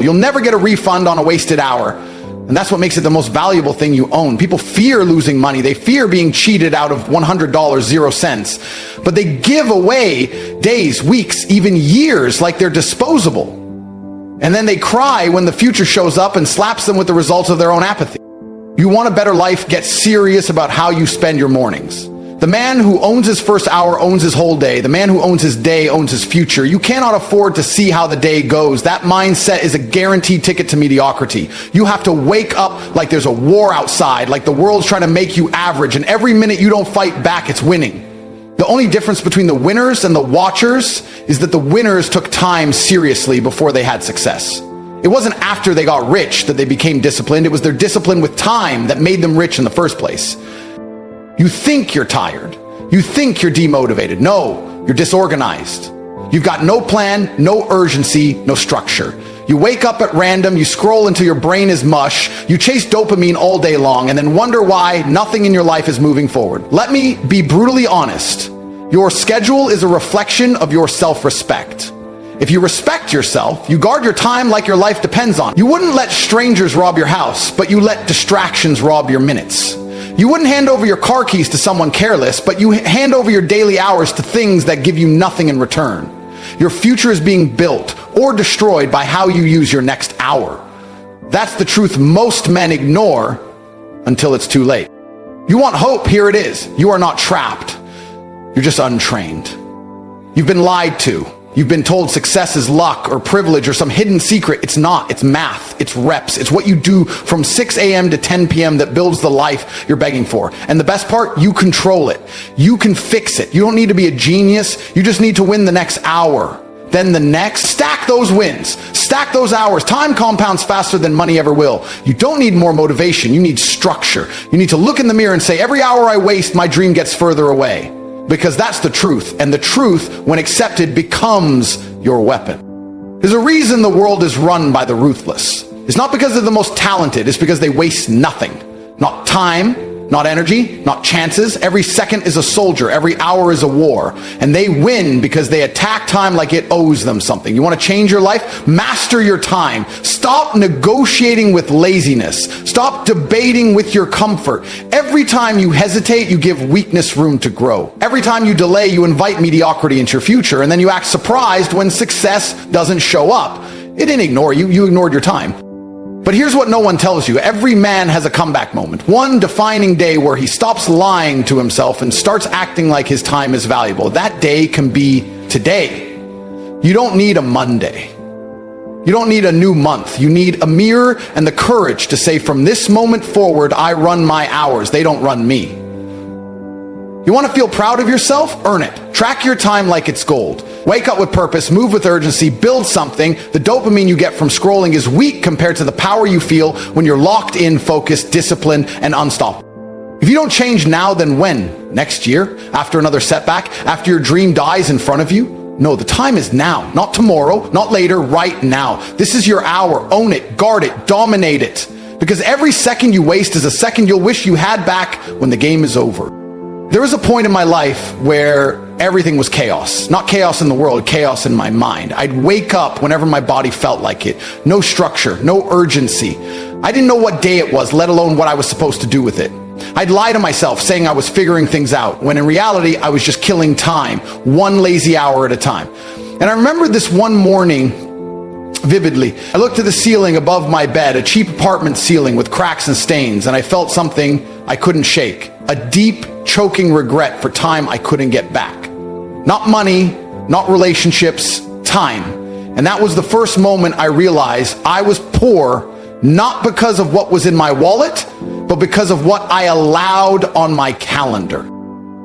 You'll never get a refund on a wasted hour. And that's what makes it the most valuable thing you own. People fear losing money. They fear being cheated out of $100, 0 cents. But they give away days, weeks, even years like they're disposable. And then they cry when the future shows up and slaps them with the results of their own apathy. You want a better life? Get serious about how you spend your mornings. The man who owns his first hour owns his whole day. The man who owns his day owns his future. You cannot afford to see how the day goes. That mindset is a guaranteed ticket to mediocrity. You have to wake up like there's a war outside, like the world's trying to make you average, and every minute you don't fight back, it's winning. The only difference between the winners and the watchers is that the winners took time seriously before they had success. It wasn't after they got rich that they became disciplined. It was their discipline with time that made them rich in the first place. You think you're tired. You think you're demotivated. No, you're disorganized. You've got no plan, no urgency, no structure. You wake up at random, you scroll until your brain is mush, you chase dopamine all day long, and then wonder why nothing in your life is moving forward. Let me be brutally honest. Your schedule is a reflection of your self-respect. If you respect yourself, you guard your time like your life depends on it. You wouldn't let strangers rob your house, but you let distractions rob your minutes. You wouldn't hand over your car keys to someone careless, but you hand over your daily hours to things that give you nothing in return. Your future is being built or destroyed by how you use your next hour. That's the truth most men ignore until it's too late. You want hope? Here it is. You are not trapped. You're just untrained. You've been lied to. You've been told success is luck or privilege or some hidden secret. It's not. It's math. It's reps. It's what you do from 6 a.m. to 10 p.m. that builds the life you're begging for. And the best part, you control it. You can fix it. You don't need to be a genius. You just need to win the next hour. Then the next. Stack those wins. Stack those hours. Time compounds faster than money ever will. You don't need more motivation. You need structure. You need to look in the mirror and say, every hour I waste, my dream gets further away. Because that's the truth, and the truth, when accepted, becomes your weapon. There's a reason the world is run by the ruthless. It's not because they're the most talented, it's because they waste nothing. Not time, not energy, not chances. Every second is a soldier, every hour is a war. And they win because they attack time like it owes them something. You want to change your life? Master your time. Stop negotiating with laziness. Stop debating with your comfort. Every time you hesitate, you give weakness room to grow. Every time you delay, you invite mediocrity into your future, and then you act surprised when success doesn't show up. It didn't ignore you, you ignored your time. But here's what no one tells you. Every man has a comeback moment. One defining day where he stops lying to himself and starts acting like his time is valuable. That day can be today. You don't need a Monday. You don't need a new month. You need a mirror and the courage to say, from this moment forward, I run my hours. They don't run me. You want to feel proud of yourself? Earn it. Track your time like it's gold. Wake up with purpose, move with urgency, build something. The dopamine you get from scrolling is weak compared to the power you feel when you're locked in, focused, disciplined, and unstoppable. If you don't change now, then when? Next year? After another setback? After your dream dies in front of you? No, the time is now. Not tomorrow, not later, right now. This is your hour. Own it, guard it, dominate it. Because every second you waste is a second you'll wish you had back when the game is over. There was a point in my life where everything was chaos. Not chaos in the world, chaos in my mind. I'd wake up whenever my body felt like it. No structure, no urgency. I didn't know what day it was, let alone what I was supposed to do with it. I'd lie to myself saying I was figuring things out, when in reality I was just killing time, one lazy hour at a time. And I remember this one morning vividly. I looked at the ceiling above my bed, a cheap apartment ceiling with cracks and stains, and I felt something I couldn't shake. A deep, choking regret for time I couldn't get back. Not money, not relationships, time. And that was the first moment I realized I was poor, not because of what was in my wallet, but because of what I allowed on my calendar.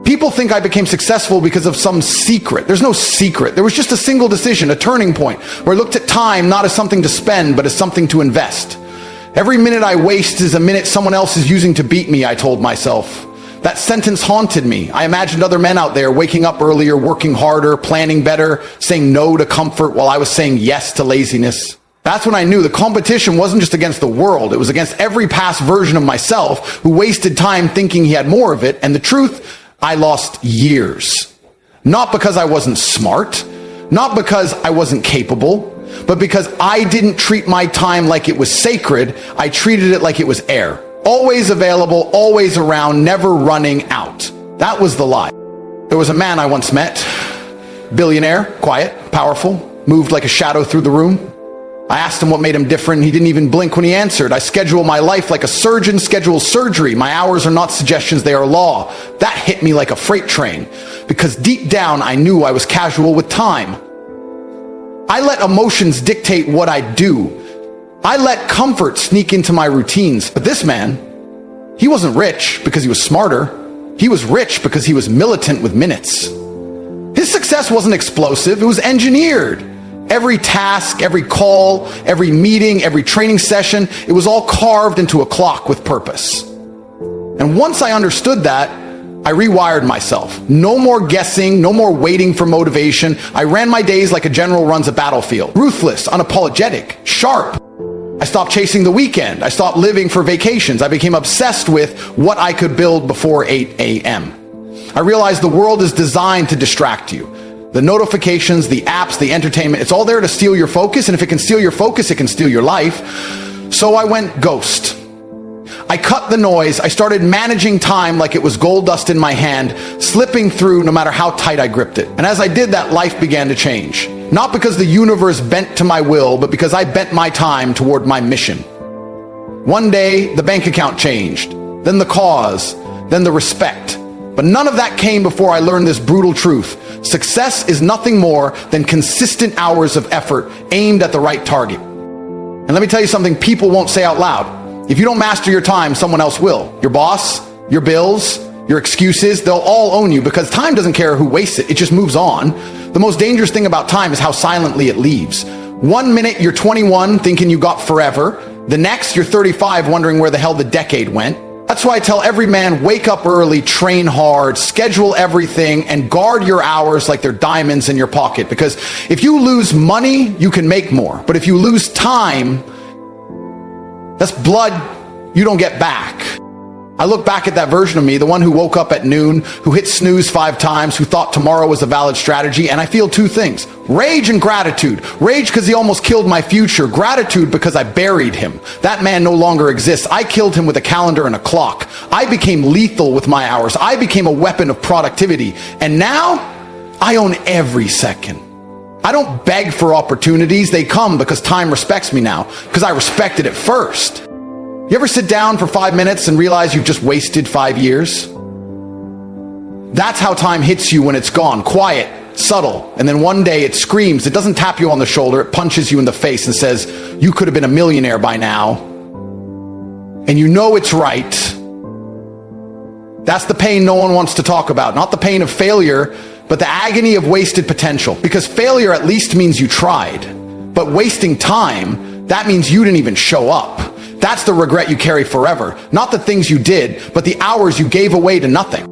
People think I became successful because of some secret. There's no secret. There was just a single decision, a turning point, where I looked at time not as something to spend, but as something to invest. Every minute I waste is a minute someone else is using to beat me, I told myself. That sentence haunted me. I imagined other men out there waking up earlier, working harder, planning better, saying no to comfort while I was saying yes to laziness. That's when I knew the competition wasn't just against the world. It was against every past version of myself who wasted time thinking he had more of it. And the truth, I lost years. Not because I wasn't smart, not because I wasn't capable, But because I didn't treat my time like it was sacred, I treated it like it was air. Always available, always around, never running out. That was the lie. There was a man I once met, billionaire, quiet, powerful, moved like a shadow through the room. I asked him what made him different. He didn't even blink when he answered. I schedule my life like a surgeon schedules surgery. My hours are not suggestions, they are law. That hit me like a freight train, because deep down I knew I was casual with time. I let emotions dictate what I do. I let comfort sneak into my routines. But this man, he wasn't rich because he was smarter. He was rich because he was militant with minutes. His success wasn't explosive, it was engineered. Every task, every call, every meeting, every training session, it was all carved into a clock with purpose. And once I understood that, I rewired myself. No more guessing, no more waiting for motivation. I ran my days like a general runs a battlefield. Ruthless, unapologetic, sharp. I stopped chasing the weekend. I stopped living for vacations. I became obsessed with what I could build before 8 a.m. I realized the world is designed to distract you. The notifications, the apps, the entertainment, it's all there to steal your focus. And if it can steal your focus, it can steal your life. So I went ghost. I cut the noise. I started managing time like it was gold dust in my hand, slipping through no matter how tight I gripped it. And as I did that, life began to change. Not because the universe bent to my will, but because I bent my time toward my mission. One day, the bank account changed, then the cause, then the respect. But none of that came before I learned this brutal truth. Success is nothing more than consistent hours of effort aimed at the right target. And let me tell you something people won't say out loud. If you don't master your time, someone else will. Your boss, your bills, your excuses, they'll all own you, because time doesn't care who wastes it. It just moves on. The most dangerous thing about time is how silently it leaves. 1 minute you're 21 thinking you got forever. The next you're 35 wondering where the hell the decade went. That's why I tell every man, wake up early, train hard, schedule everything, and guard your hours like they're diamonds in your pocket. Because if you lose money, you can make more. But if you lose time, that's blood you don't get back. I look back at that version of me, the one who woke up at noon, who hit snooze 5 times, who thought tomorrow was a valid strategy, and I feel 2 things. Rage and gratitude. Rage because he almost killed my future. Gratitude because I buried him. That man no longer exists. I killed him with a calendar and a clock. I became lethal with my hours. I became a weapon of productivity. And now, I own every second. I don't beg for opportunities. They come because time respects me now, because I respected it first. You ever sit down for 5 minutes and realize you've just wasted 5 years? That's how time hits you when it's gone. Quiet, subtle, and then one day it screams. It doesn't tap you on the shoulder. It punches you in the face and says, you could have been a millionaire by now. And you know it's right. That's the pain no one wants to talk about. Not the pain of failure, but the agony of wasted potential. Because failure at least means you tried. But wasting time, that means you didn't even show up. That's the regret you carry forever. Not the things you did, but the hours you gave away to nothing.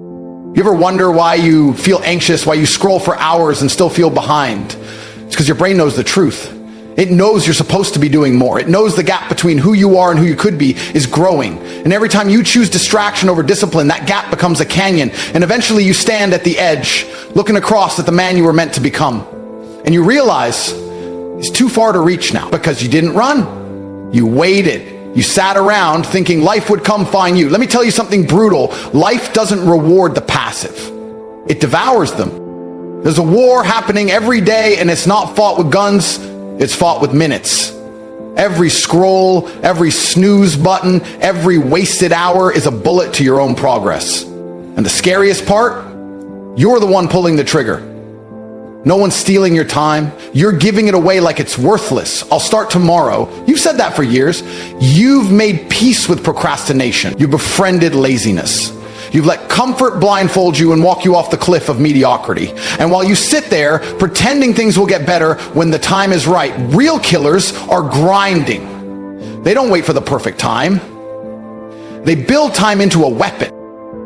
You ever wonder why you feel anxious, why you scroll for hours and still feel behind? It's because your brain knows the truth. It knows you're supposed to be doing more. It knows the gap between who you are and who you could be is growing. And every time you choose distraction over discipline, that gap becomes a canyon. And eventually you stand at the edge, looking across at the man you were meant to become. And you realize it's too far to reach now, because you didn't run. You waited. You sat around thinking life would come find you. Let me tell you something brutal. Life doesn't reward the passive. It devours them. There's a war happening every day, and it's not fought with guns. It's fought with minutes. Every scroll, every snooze button, every wasted hour is a bullet to your own progress. And the scariest part, you're the one pulling the trigger. No one's stealing your time. You're giving it away like it's worthless. I'll start tomorrow. You've said that for years. You've made peace with procrastination. You've befriended laziness. You've let comfort blindfold you and walk you off the cliff of mediocrity. And while you sit there pretending things will get better when the time is right, real killers are grinding. They don't wait for the perfect time. They build time into a weapon.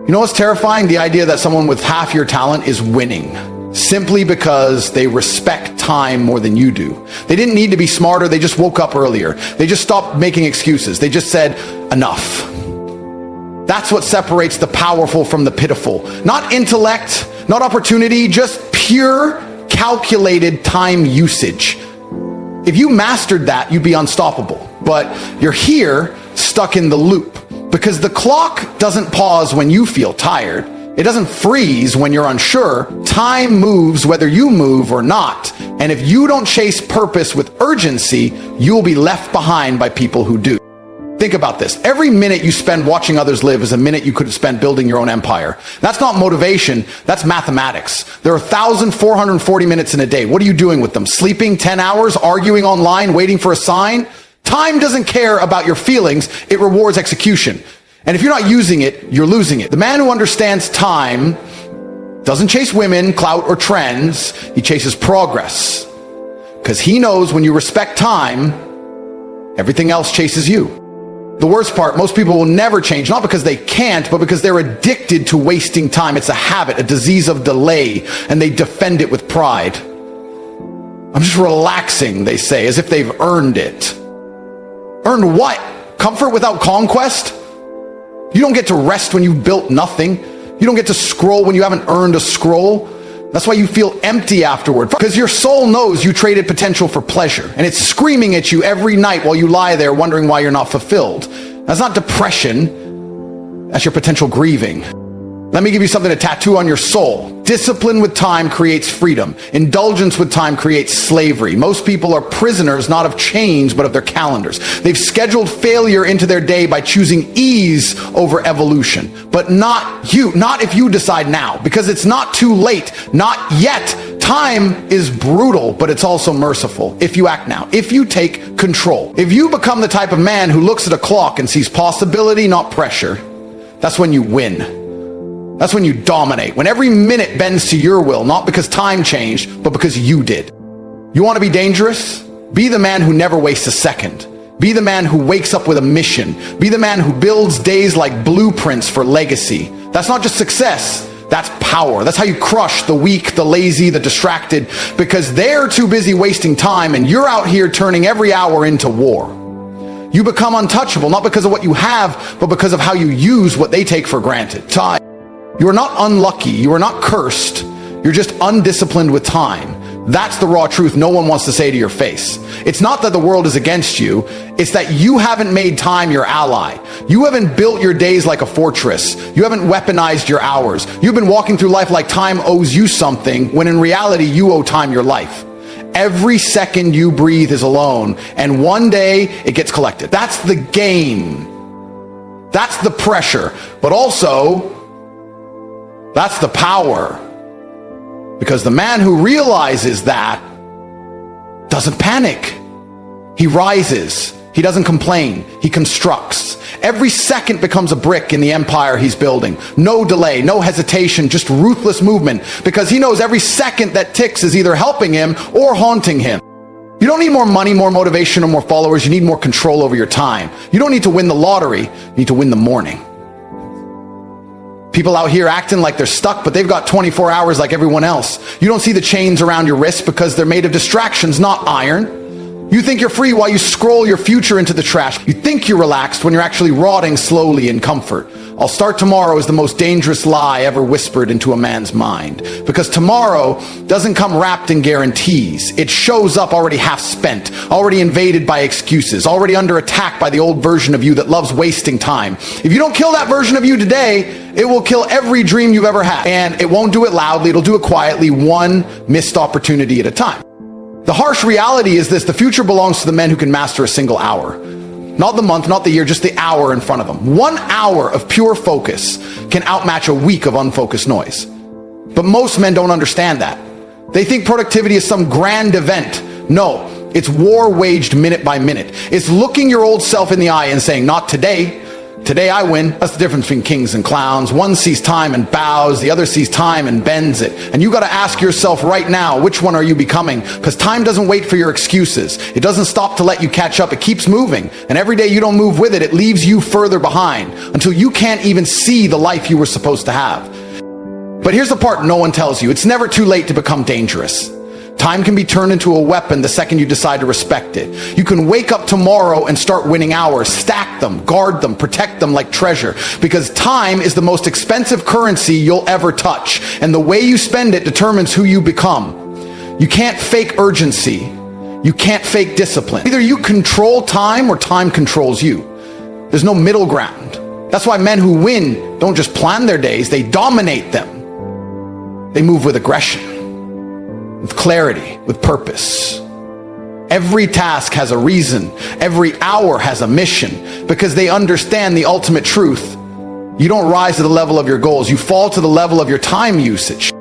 You know what's terrifying? The idea that someone with half your talent is winning. Simply because they respect time more than you do. They didn't need to be smarter, they just woke up earlier. They just stopped making excuses. They just said, enough. That's what separates the powerful from the pitiful. Not intellect, not opportunity, just pure, calculated time usage. If you mastered that, you'd be unstoppable. But you're here, stuck in the loop, because the clock doesn't pause when you feel tired. It doesn't freeze when you're unsure. Time moves whether you move or not. And if you don't chase purpose with urgency, you'll be left behind by people who do. Think about this. Every minute you spend watching others live is a minute you could have spent building your own empire. That's not motivation, that's mathematics. There are 1,440 minutes in a day. What are you doing with them? Sleeping 10 hours, arguing online, waiting for a sign? Time doesn't care about your feelings, it rewards execution. And if you're not using it, you're losing it. The man who understands time doesn't chase women, clout, or trends. He chases progress. Because he knows when you respect time, everything else chases you. The worst part, most people will never change, not because they can't, but because they're addicted to wasting time. It's a habit, a disease of delay, and they defend it with pride. I'm just relaxing, they say, as if they've earned it. Earned what? Comfort without conquest? You don't get to rest when you've built nothing. You don't get to scroll when you haven't earned a scroll. That's why you feel empty afterward, because your soul knows you traded potential for pleasure, and it's screaming at you every night while you lie there wondering why you're not fulfilled. That's not depression, that's your potential grieving. Let me give you something to tattoo on your soul. Discipline with time creates freedom. Indulgence with time creates slavery. Most people are prisoners not of chains, but of their calendars. They've scheduled failure into their day by choosing ease over evolution. But not you, not if you decide now, because it's not too late, not yet. Time is brutal, but it's also merciful if you act now, if you take control. If you become the type of man who looks at a clock and sees possibility, not pressure, that's when you win. That's when you dominate, when every minute bends to your will, not because time changed, but because you did. You want to be dangerous? Be the man who never wastes a second. Be the man who wakes up with a mission. Be the man who builds days like blueprints for legacy. That's not just success, that's power. That's how you crush the weak, the lazy, the distracted, because they're too busy wasting time and you're out here turning every hour into war. You become untouchable, not because of what you have, but because of how you use what they take for granted. Time. You are not unlucky, you are not cursed, you're just undisciplined with time. That's the raw truth no one wants to say to your face. It's not that the world is against you, it's that you haven't made time your ally. You haven't built your days like a fortress. You haven't weaponized your hours. You've been walking through life like time owes you something, when in reality you owe time your life. Every second you breathe is a loan, and one day it gets collected. That's the game. That's the pressure, but also that's the power. Because the man who realizes that doesn't panic. He rises. He doesn't complain. He constructs. Every second becomes a brick in the empire he's building. No delay, no hesitation, just ruthless movement. Because he knows every second that ticks is either helping him or haunting him. You don't need more money, more motivation, or more followers. You need more control over your time. You don't need to win the lottery. You need to win the morning. People out here acting like they're stuck, but they've got 24 hours like everyone else. You don't see the chains around your wrists because they're made of distractions, not iron. You think you're free while you scroll your future into the trash. You think you're relaxed when you're actually rotting slowly in comfort. I'll start tomorrow is the most dangerous lie ever whispered into a man's mind. Because tomorrow doesn't come wrapped in guarantees. It shows up already half spent, already invaded by excuses, already under attack by the old version of you that loves wasting time. If you don't kill that version of you today, it will kill every dream you've ever had. And it won't do it loudly, it'll do it quietly, one missed opportunity at a time. The harsh reality is this: the future belongs to the men who can master a single hour. Not the month, not the year, just the hour in front of them. 1 hour of pure focus can outmatch a week of unfocused noise. But most men don't understand that. They think productivity is some grand event. No, it's war waged minute by minute. It's looking your old self in the eye and saying, not today. Today I win. That's the difference between kings and clowns. One sees time and bows, the other sees time and bends it. And you got to ask yourself right now, which one are you becoming? Because time doesn't wait for your excuses. It doesn't stop to let you catch up. It keeps moving. And every day you don't move with it, it leaves you further behind until you can't even see the life you were supposed to have. But here's the part no one tells you. It's never too late to become dangerous. Time can be turned into a weapon the second you decide to respect it. You can wake up tomorrow and start winning hours, stack them, guard them, protect them like treasure, because time is the most expensive currency you'll ever touch, and the way you spend it determines who you become. You can't fake urgency. You can't fake discipline. Either you control time or time controls you. There's no middle ground. That's why men who win don't just plan their days, they dominate them. They move with aggression, with clarity, with purpose. Every task has a reason. Every hour has a mission, because they understand the ultimate truth. You don't rise to the level of your goals. You fall to the level of your time usage.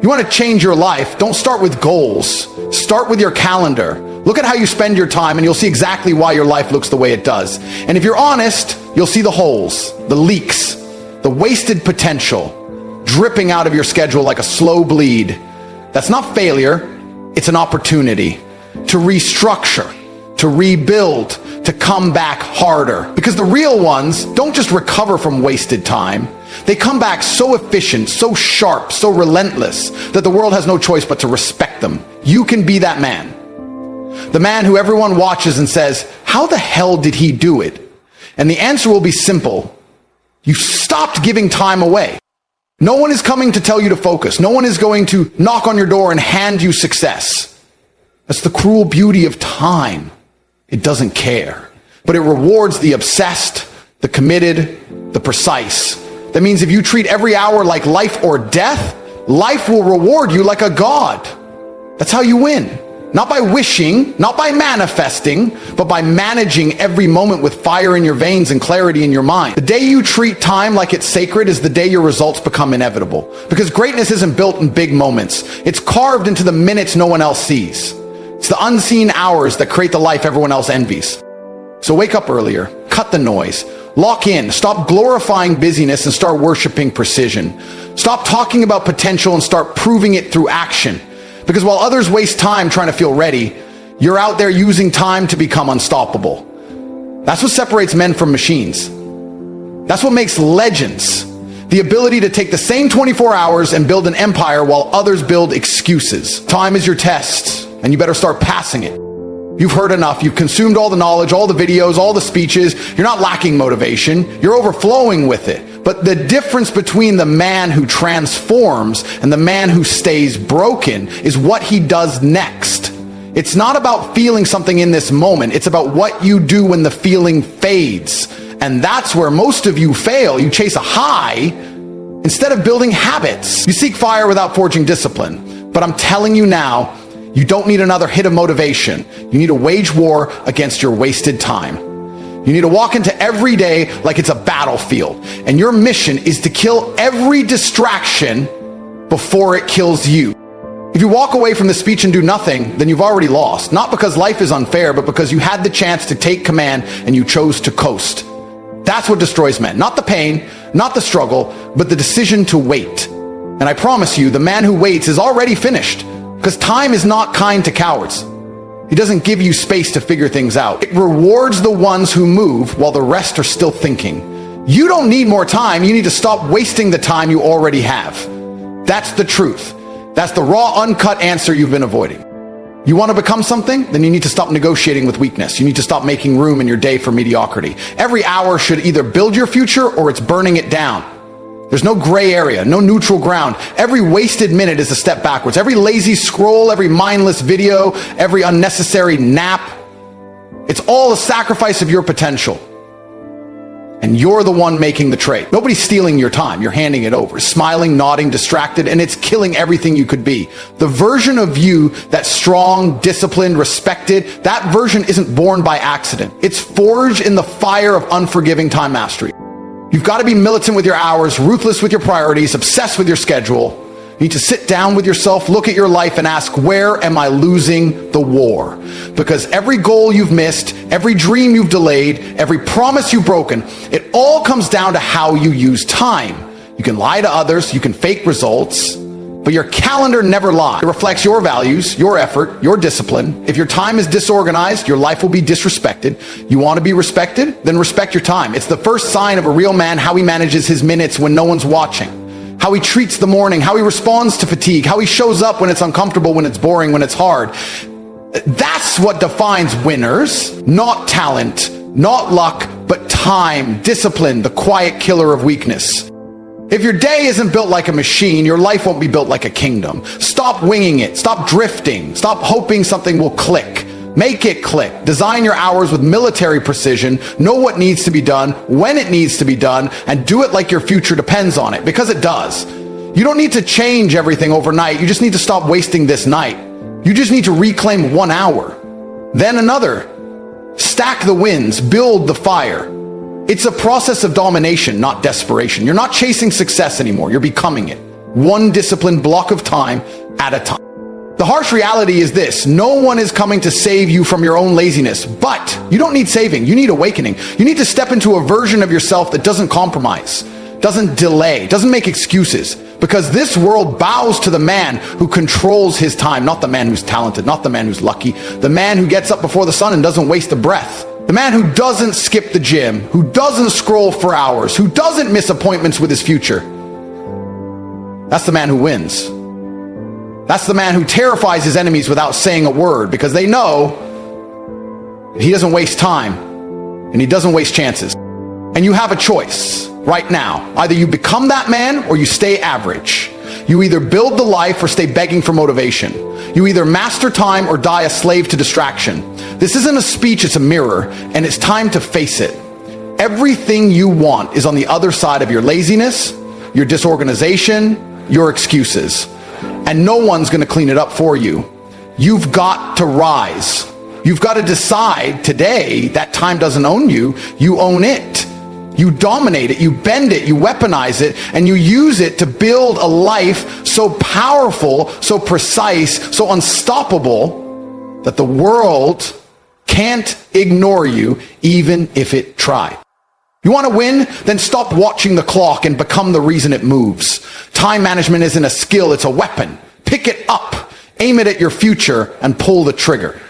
You want to change your life? Don't start with goals. Start with your calendar. Look at how you spend your time and you'll see exactly why your life looks the way it does. And if you're honest, you'll see the holes, the leaks, the wasted potential dripping out of your schedule like a slow bleed. That's not failure. It's an opportunity to restructure, to rebuild, to come back harder. Because the real ones don't just recover from wasted time. They come back so efficient, so sharp, so relentless that the world has no choice but to respect them. You can be that man. The man who everyone watches and says, how the hell did he do it? And the answer will be simple. You stopped giving time away. No one is coming to tell you to focus. No one is going to knock on your door and hand you success. That's the cruel beauty of time. It doesn't care. But it rewards the obsessed, the committed, the precise. That means if you treat every hour like life or death, life will reward you like a god. That's how you win. Not by wishing, not by manifesting, but by managing every moment with fire in your veins and clarity in your mind. The day you treat time like it's sacred is the day your results become inevitable. Because greatness isn't built in big moments. It's carved into the minutes no one else sees. It's the unseen hours that create the life everyone else envies. So wake up earlier, cut the noise, lock in, stop glorifying busyness and start worshiping precision. Stop talking about potential and start proving it through action. Because while others waste time trying to feel ready, you're out there using time to become unstoppable. That's what separates men from machines. That's what makes legends. The ability to take the same 24 hours and build an empire while others build excuses. Time is your test, and you better start passing it. You've heard enough. You've consumed all the knowledge, all the videos, all the speeches. You're not lacking motivation. You're overflowing with it. But the difference between the man who transforms and the man who stays broken is what he does next. It's not about feeling something in this moment. It's about what you do when the feeling fades. And that's where most of you fail. You chase a high instead of building habits. You seek fire without forging discipline. But I'm telling you now, you don't need another hit of motivation. You need to wage war against your wasted time. You need to walk into every day like it's a battlefield. And your mission is to kill every distraction before it kills you. If you walk away from the speech and do nothing, then you've already lost. Not because life is unfair, but because you had the chance to take command and you chose to coast. That's what destroys men. Not the pain, not the struggle, but the decision to wait. And I promise you, the man who waits is already finished. Because time is not kind to cowards. He doesn't give you space to figure things out. It rewards the ones who move while the rest are still thinking. You don't need more time. You need to stop wasting the time you already have. That's the truth. That's the raw, uncut answer you've been avoiding. You want to become something? Then you need to stop negotiating with weakness. You need to stop making room in your day for mediocrity. Every hour should either build your future or it's burning it down. There's no gray area, no neutral ground. Every wasted minute is a step backwards. Every lazy scroll, every mindless video, every unnecessary nap, it's all a sacrifice of your potential. And you're the one making the trade. Nobody's stealing your time. You're handing it over, smiling, nodding, distracted, and it's killing everything you could be. The version of you that's strong, disciplined, respected, that version isn't born by accident. It's forged in the fire of unforgiving time mastery. You've got to be militant with your hours, ruthless with your priorities, obsessed with your schedule. You need to sit down with yourself, look at your life, and ask, where am I losing the war? Because every goal you've missed, every dream you've delayed, every promise you've broken, it all comes down to how you use time. You can lie to others, you can fake results, but your calendar never lies. It reflects your values, your effort, your discipline. If your time is disorganized, your life will be disrespected. You want to be respected? Then respect your time. It's the first sign of a real man, how he manages his minutes when no one's watching, how he treats the morning, how he responds to fatigue, how he shows up when it's uncomfortable, when it's boring, when it's hard. That's what defines winners, not talent, not luck, but time, discipline, the quiet killer of weakness. If your day isn't built like a machine, your life won't be built like a kingdom. Stop winging it. Stop drifting. Stop hoping something will click. Make it click. Design your hours with military precision. Know what needs to be done, when it needs to be done, and do it like your future depends on it, because it does. You don't need to change everything overnight. You just need to stop wasting this night. You just need to reclaim 1 hour, then another. Stack the wins, build the fire. It's a process of domination, not desperation. You're not chasing success anymore. You're becoming it. One disciplined block of time at a time. The harsh reality is this: no one is coming to save you from your own laziness, but you don't need saving. You need awakening. You need to step into a version of yourself that doesn't compromise, doesn't delay, doesn't make excuses, because this world bows to the man who controls his time, not the man who's talented, not the man who's lucky, the man who gets up before the sun and doesn't waste a breath, the man who doesn't skip the gym, who doesn't scroll for hours, who doesn't miss appointments with his future. That's the man who wins. That's the man who terrifies his enemies without saying a word, because they know he doesn't waste time and he doesn't waste chances. And you have a choice right now. Either you become that man or you stay average. You either build the life or stay begging for motivation. You either master time or die a slave to distraction. This isn't a speech, it's a mirror, and it's time to face it. Everything you want is on the other side of your laziness, your disorganization, your excuses. And no one's going to clean it up for you. You've got to rise. You've got to decide today that time doesn't own you. You own it. You dominate it, you bend it, you weaponize it, and you use it to build a life so powerful, so precise, so unstoppable that the world can't ignore you even if it tried. You want to win? Then stop watching the clock and become the reason it moves. Time management isn't a skill, it's a weapon. Pick it up, aim it at your future, and pull the trigger.